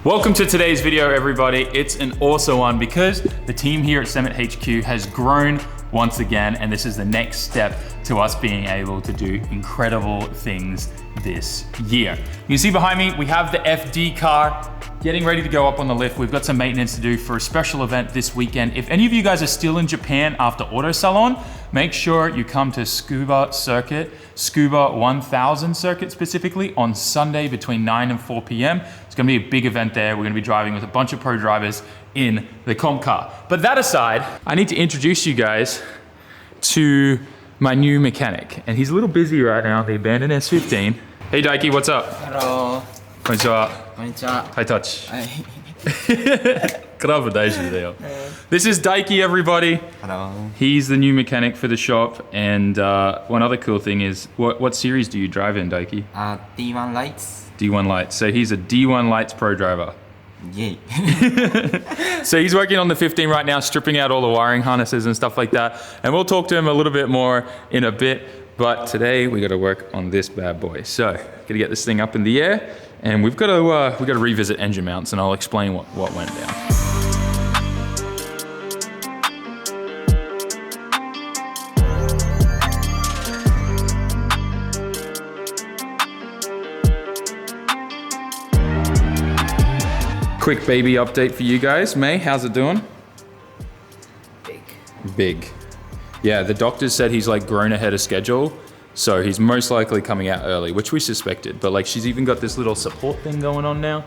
Welcome to today's video, everybody. It's an awesome one because the team here at SAMMIT HQ has grown once again, and this is the next step to us being able to do incredible things this year. You can see behind me, we have the FD car getting ready to go up on the lift. We've got some maintenance to do for a special event this weekend. If any of you guys are still in Japan after Auto Salon, make sure you come to Scuba 1000 circuit specifically on Sunday between 9 and 4 p.m. It's gonna be a big event there. We're gonna be driving with a bunch of pro drivers in the comp car. But that aside, I need to introduce you guys to my new mechanic. And he's a little busy right now, the abandoned S15. Hey Daiki, what's up? Hello. Konnichiwa. Konnichiwa. High touch. Hi. This is Daiki, everybody. Hello. He's the new mechanic for the shop. And one other cool thing is, what series do you drive in, Daiki? D1 Lights. D1 Lights. So he's a D1 Lights pro driver. Yay. So he's working on the 15 right now, stripping out all the wiring harnesses and stuff like that. And we'll talk to him a little bit more in a bit. But today we got to work on this bad boy. So gotta get this thing up in the air, and we've got to revisit engine mounts, and I'll explain what went down. Quick baby update for you guys. May, how's it doing? Big. Yeah, the doctors said he's like grown ahead of schedule, so he's most likely coming out early, which we suspected. But like, she's even got this little support thing going on now.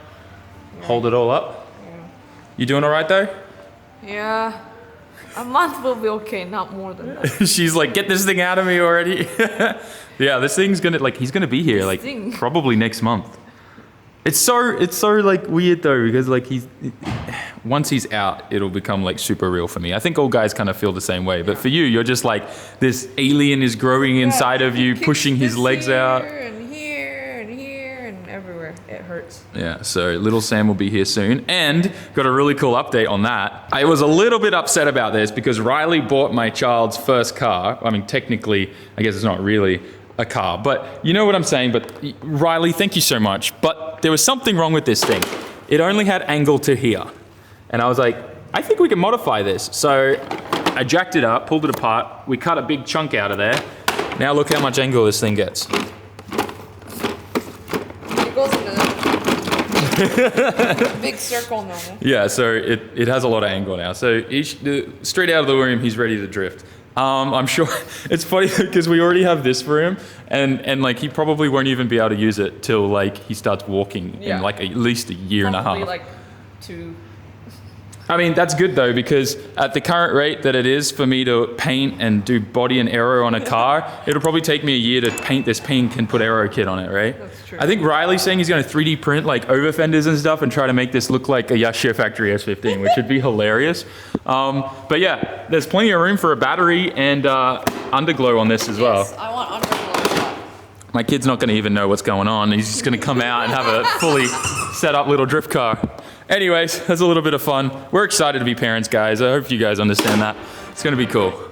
Yeah. Hold it all up. Yeah. You doing all right though? Yeah, a month will be okay, not more than that. She's like, get this thing out of me already. Yeah, this thing's gonna, like, he's gonna be here like probably next month. It's so like weird though, because like once he's out, it'll become like super real for me. I think all guys kind of feel the same way, but for you, you're just like, this alien is growing inside of you, pushing his legs out. And here and here and everywhere. It hurts. Yeah, so little Sam will be here soon, and got a really cool update on that. I was a little bit upset about this because Riley bought my child's first car. I mean, technically, I guess it's not really a car, but you know what I'm saying. But Riley, thank you so much. But there was something wrong with this thing. It only had angle to here. And I was like, I think we can modify this. So I jacked it up, pulled it apart. We cut a big chunk out of there. Now look how much angle this thing gets. It goes in a big circle now. Yeah, so it has a lot of angle now. So straight out of the womb, he's ready to drift. I'm sure it's funny because we already have this for him, and like he probably won't even be able to use it till like he starts walking in like at least a year and a half. Like 2. I mean, that's good though, because at the current rate that it is for me to paint and do body and aero on a car, it'll probably take me a year to paint this pink and put aero kit on it, right? That's true. I think Riley's saying he's going to 3D print like over fenders and stuff and try to make this look like a Yashir Factory S15, which would be hilarious. But yeah, there's plenty of room for a battery and underglow on this as well. Yes, I want underglow. My kid's not going to even know what's going on. He's just going to come out and have a fully set up little drift car. Anyways, that's a little bit of fun. We're excited to be parents, guys. I hope you guys understand that. It's gonna be cool.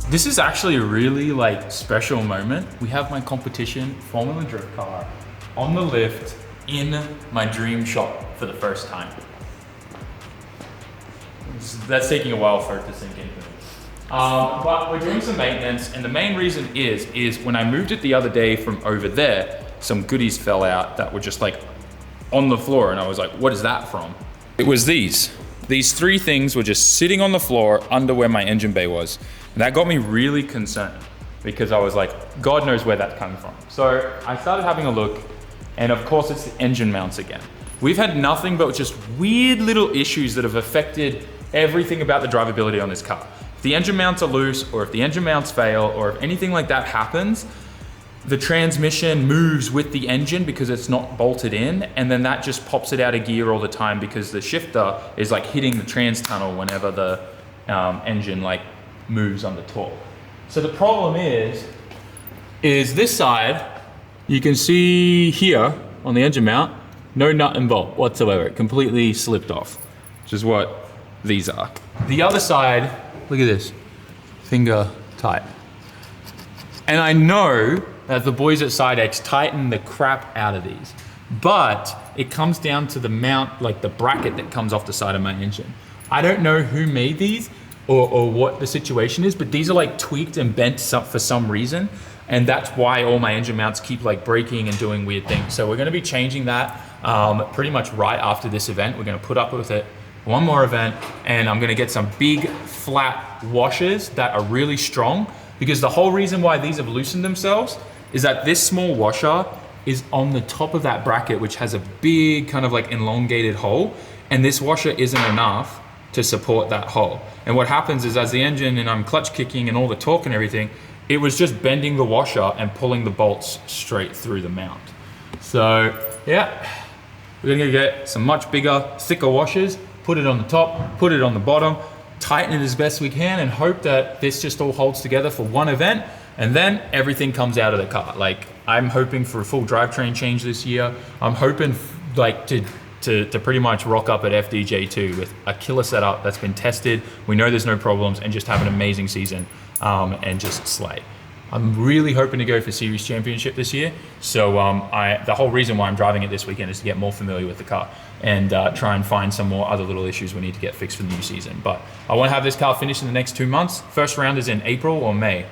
This is actually a really like special moment. We have my competition Formula Drift car on the lift in my dream shop for the first time. That's taking a while for it to sink in. But we're doing some maintenance, and the main reason is when I moved it the other day from over there, some goodies fell out that were just like on the floor, and I was like, what is that from? It was these. These 3 things were just sitting on the floor under where my engine bay was. And that got me really concerned because I was like, God knows where that's coming from. So I started having a look, and of course it's the engine mounts again. We've had nothing but just weird little issues that have affected everything about the drivability on this car. If the engine mounts are loose, or if the engine mounts fail, or if anything like that happens, the transmission moves with the engine because it's not bolted in, and then that just pops it out of gear all the time because the shifter is like hitting the trans tunnel whenever the engine like moves under torque. So the problem is this side, you can see here on the engine mount, no nut and bolt whatsoever. It completely slipped off, which is what these are. The other side, look at this, finger tight. And I know that the boys at SideX tighten the crap out of these, but it comes down to the mount, like the bracket that comes off the side of my engine. I don't know who made these or what the situation is, but these are like tweaked and bent for some reason. And that's why all my engine mounts keep like breaking and doing weird things. So we're gonna be changing that pretty much right after this event. We're gonna put up with it one more event, and I'm gonna get some big flat washers that are really strong, because the whole reason why these have loosened themselves is that this small washer is on the top of that bracket, which has a big kind of like elongated hole, and this washer isn't enough to support that hole. And what happens is, as the engine and I'm clutch kicking and all the torque and everything, it was just bending the washer and pulling the bolts straight through the mount. So yeah, we're gonna get some much bigger, thicker washers, put it on the top, put it on the bottom, tighten it as best we can, and hope that this just all holds together for one event, and then everything comes out of the car. Like, I'm hoping for a full drivetrain change this year. I'm hoping like to pretty much rock up at FDJ2 with a killer setup that's been tested. We know there's no problems, and just have an amazing season and just slay. I'm really hoping to go for Series Championship this year. So the whole reason why I'm driving it this weekend is to get more familiar with the car and try and find some more other little issues we need to get fixed for the new season. But I want to have this car finished in the next 2 months. First round is in April or May?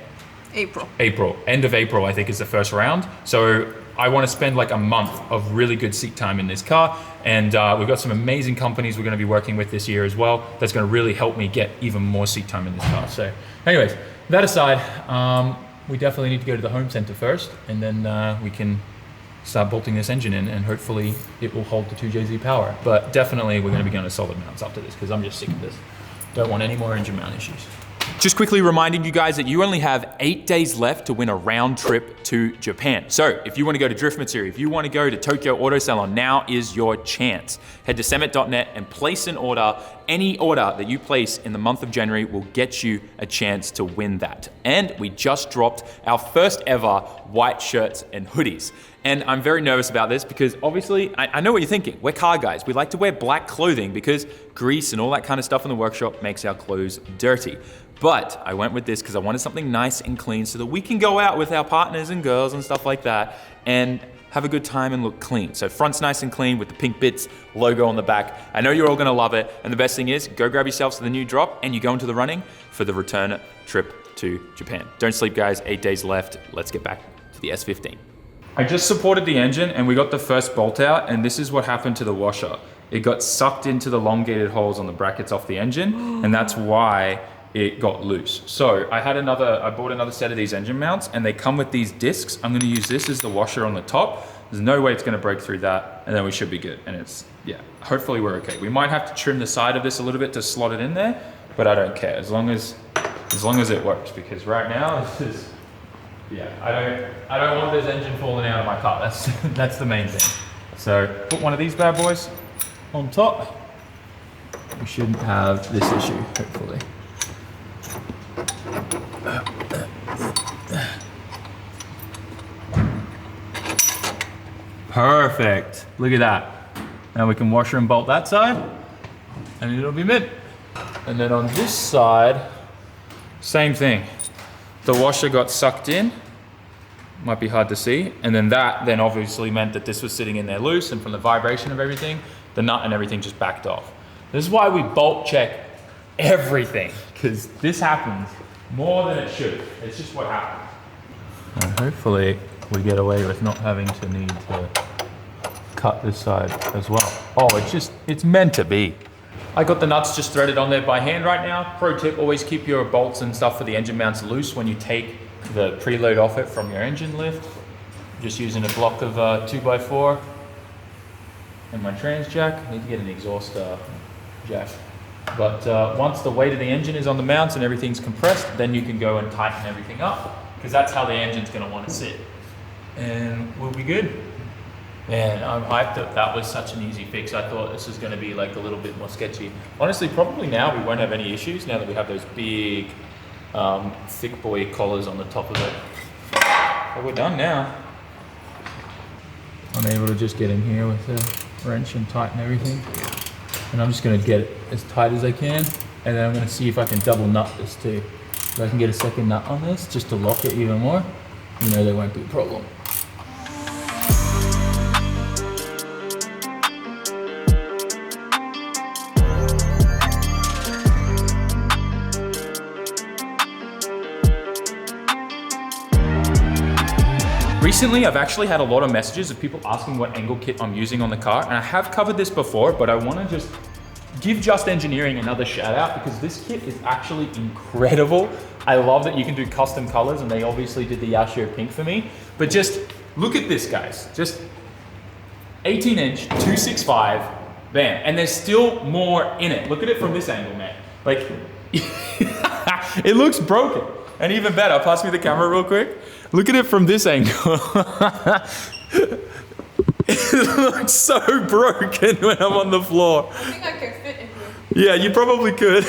April. April. End of April, I think, is the first round. So I want to spend like a month of really good seat time in this car. And we've got some amazing companies we're going to be working with this year as well. That's going to really help me get even more seat time in this car. So anyways, that aside, we definitely need to go to the home center first, and then we can start bolting this engine in, and hopefully it will hold the 2JZ power. But definitely we're going to be going to solid mounts after this, because I'm just sick of this. Don't want any more engine mount issues. Just quickly reminding you guys that you only have 8 days left to win a round trip to Japan. So if you want to go to Drift Matsuri, if you want to go to Tokyo Auto Salon, now is your chance. Head to SAMMIT.net and place an order. Any order that you place in the month of January will get you a chance to win that. And we just dropped our first ever white shirts and hoodies. And I'm very nervous about this because obviously, I know what you're thinking. We're car guys. We like to wear black clothing because grease and all that kind of stuff in the workshop makes our clothes dirty. But I went with this because I wanted something nice and clean so that we can go out with our partners and girls and stuff like that and have a good time and look clean. So front's nice and clean with the pink bits logo on the back. I know you're all gonna love it. And the best thing is, go grab yourselves the new drop and you go into the running for the return trip to Japan. Don't sleep, guys. 8 days left. Let's get back to the S15. I just supported the engine and we got the first bolt out, and this is what happened to the washer. It got sucked into the elongated holes on the brackets off the engine, and that's why it got loose. So I bought another set of these engine mounts, and they come with these discs. I'm gonna use this as the washer on the top. There's no way it's gonna break through that, and then we should be good. And it's, yeah, hopefully we're okay. We might have to trim the side of this a little bit to slot it in there, but I don't care, as long as it works, because right now, this is, yeah, I don't want this engine falling out of my car. That's the main thing. So put one of these bad boys on top. We shouldn't have this issue, hopefully. Perfect. Look at that. Now we can washer and bolt that side, and it'll be mint. And then on this side, same thing. The washer got sucked in. Might be hard to see. And then that then obviously meant that this was sitting in there loose, and from the vibration of everything, the nut and everything just backed off. This is why we bolt check everything, because this happens more than it should. It's just what happens. And hopefully we get away with not having to need to cut this side as well. Oh, it's meant to be. I got the nuts just threaded on there by hand right now. Pro tip, always keep your bolts and stuff for the engine mounts loose when you take the preload off it from your engine lift. Just using a block of 2x4 and my trans jack. I need to get an exhaust jack. But once the weight of the engine is on the mounts and everything's compressed, then you can go and tighten everything up, because that's how the engine's gonna want to sit. And we'll be good. Man, I'm hyped that that was such an easy fix. I thought this was going to be like a little bit more sketchy. Honestly, probably now we won't have any issues now that we have those big, thick boy collars on the top of it. But we're done now. I'm able to just get in here with the wrench and tighten everything. And I'm just going to get it as tight as I can. And then I'm going to see if I can double nut this too. If I can get a second nut on this just to lock it even more, you know there won't be a problem. Recently, I've actually had a lot of messages of people asking what angle kit I'm using on the car, and I have covered this before, but I want to just give Just Engineering another shout out because this kit is actually incredible. I love that you can do custom colors, and they obviously did the Yashio pink for me, but just look at this, guys. Just 18-inch, 265, bam, and there's still more in it. Look at it from this angle, man. Like, it looks broken. And even better, pass me the camera real quick. Look at it from this angle. It looks so broken when I'm on the floor. I think I can fit in here. Yeah, you probably could.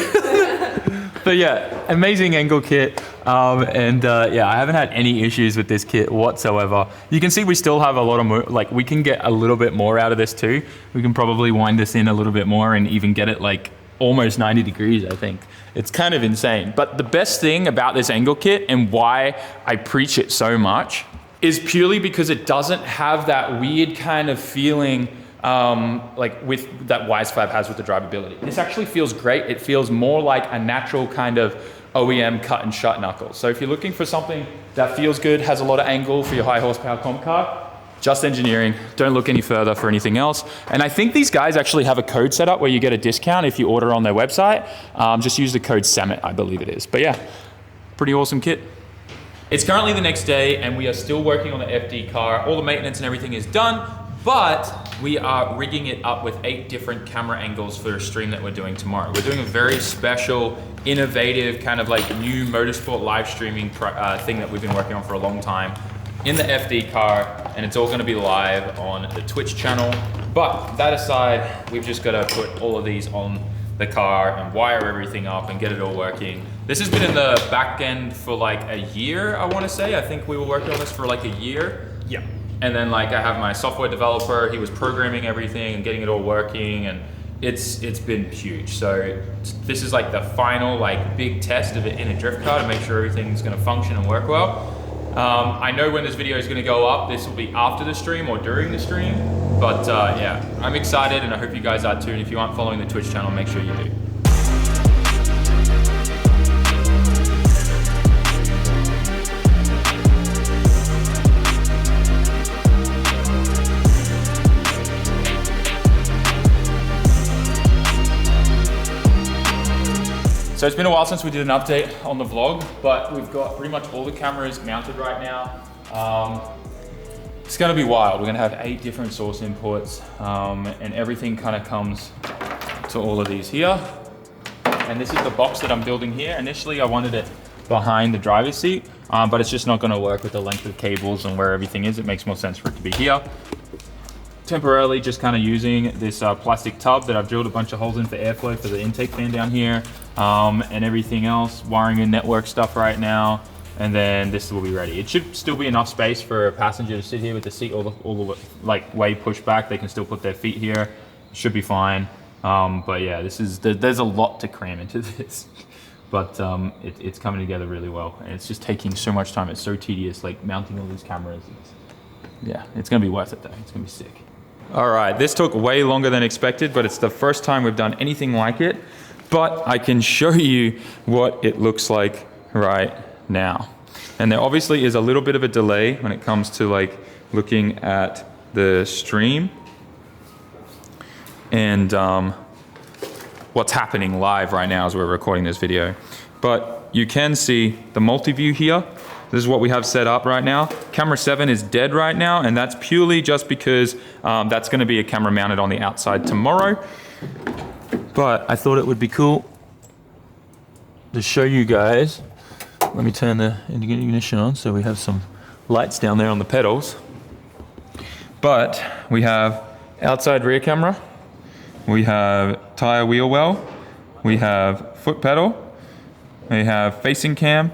But yeah, amazing angle kit. Yeah, I haven't had any issues with this kit whatsoever. You can see we still have a lot of more, like we can get a little bit more out of this too. We can probably wind this in a little bit more and even get it like almost 90 degrees, I think. It's kind of insane. But the best thing about this angle kit and why I preach it so much is purely because it doesn't have that weird kind of feeling like with that Wisefab has with the drivability. This actually feels great. It feels more like a natural kind of OEM cut and shut knuckle. So if you're looking for something that feels good, has a lot of angle for your high horsepower comp car, Just Engineering, don't look any further for anything else. And I think these guys actually have a code set up where you get a discount if you order on their website. Just use the code SAMMIT, I believe it is. But yeah, pretty awesome kit. It's currently the next day and we are still working on the FD car. All the maintenance and everything is done, but we are rigging it up with 8 different camera angles for a stream that we're doing tomorrow. We're doing a very special, innovative, kind of like new motorsport live streaming thing that we've been working on for a long time in the FD car, and it's all gonna be live on the Twitch channel. But that aside, we've just gotta put all of these on the car and wire everything up and get it all working. This has been in the back end for like a year, I wanna say. I think we were working on this for like a year. Yeah. And then like I have my software developer, he was programming everything and getting it all working, and it's been huge. So this is like the final like big test of it in a drift car to make sure everything's gonna function and work well. I know when this video is gonna go up, this will be after the stream or during the stream, but yeah, I'm excited and I hope you guys are too. And if you aren't following the Twitch channel, make sure you do. So it's been a while since we did an update on the vlog, but we've got pretty much all the cameras mounted right now. It's gonna be wild. We're gonna have 8 different source inputs, and everything kind of comes to all of these here. And this is the box that I'm building here. Initially, I wanted it behind the driver's seat, but it's just not gonna work with the length of cables and where everything is. It makes more sense for it to be here. Temporarily just kind of using this plastic tub that I've drilled a bunch of holes in for airflow for the intake fan down here, and everything else, wiring and network stuff right now, and then this will be ready. It should still be enough space for a passenger to sit here with the seat all the like way pushed back. They can still put their feet here. It should be fine. But yeah, there's a lot to cram into this, but it's coming together really well, and it's just taking so much time. It's so tedious, like mounting all these cameras. Yeah, it's gonna be worth it though. It's gonna be sick. All right, this took way longer than expected, but it's the first time we've done anything like it. But I can show you what it looks like right now. And there obviously is a little bit of a delay when it comes to like looking at the stream and what's happening live right now as we're recording this video. But you can see the multi-view here. This is what we have set up right now. Camera 7 is dead right now, and that's purely just because that's gonna be a camera mounted on the outside tomorrow. But I thought it would be cool to show you guys. Let me turn the ignition on so we have some lights down there on the pedals. But we have outside rear camera, we have tire wheel well, we have foot pedal, we have facing cam,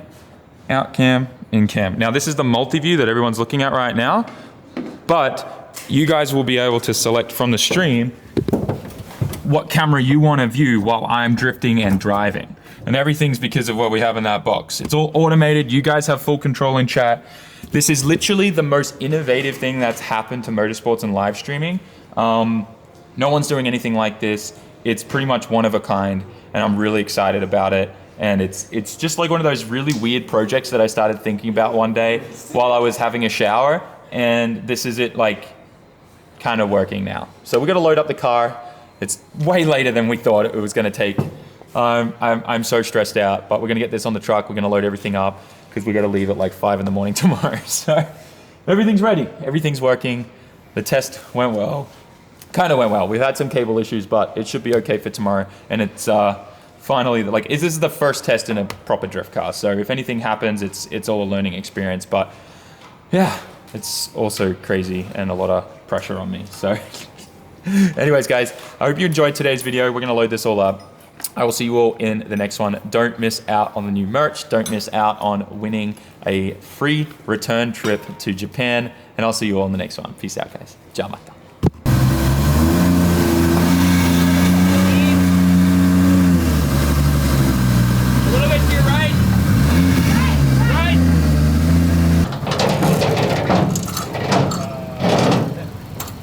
out cam, in cam. Now this is the multi-view that everyone's looking at right now, but you guys will be able to select from the stream what camera you want to view while I'm drifting and driving. And everything's because of what we have in that box. It's all automated. You guys have full control in chat. This is literally the most innovative thing that's happened to motorsports and live streaming. No one's doing anything like this. It's pretty much one of a kind, and I'm really excited about it. And it's just like one of those really weird projects that I started thinking about one day while I was having a shower, and this is it, like, kind of working now. So we're gonna load up the car. It's way later than we thought it was gonna take. I'm so stressed out, but we're gonna get this on the truck. We're gonna load everything up because we gotta leave at like 5 in the morning tomorrow. So everything's ready, everything's working. The test went well, kind of went well. We've had some cable issues, but it should be okay for tomorrow. And it's finally, like, this is the first test in a proper drift car. So if anything happens, it's all a learning experience. But yeah, it's also crazy and a lot of pressure on me. So anyways, guys, I hope you enjoyed today's video. We're gonna load this all up. I will see you all in the next one. Don't miss out on the new merch. Don't miss out on winning a free return trip to Japan. And I'll see you all in the next one. Peace out, guys. Ciao, mata.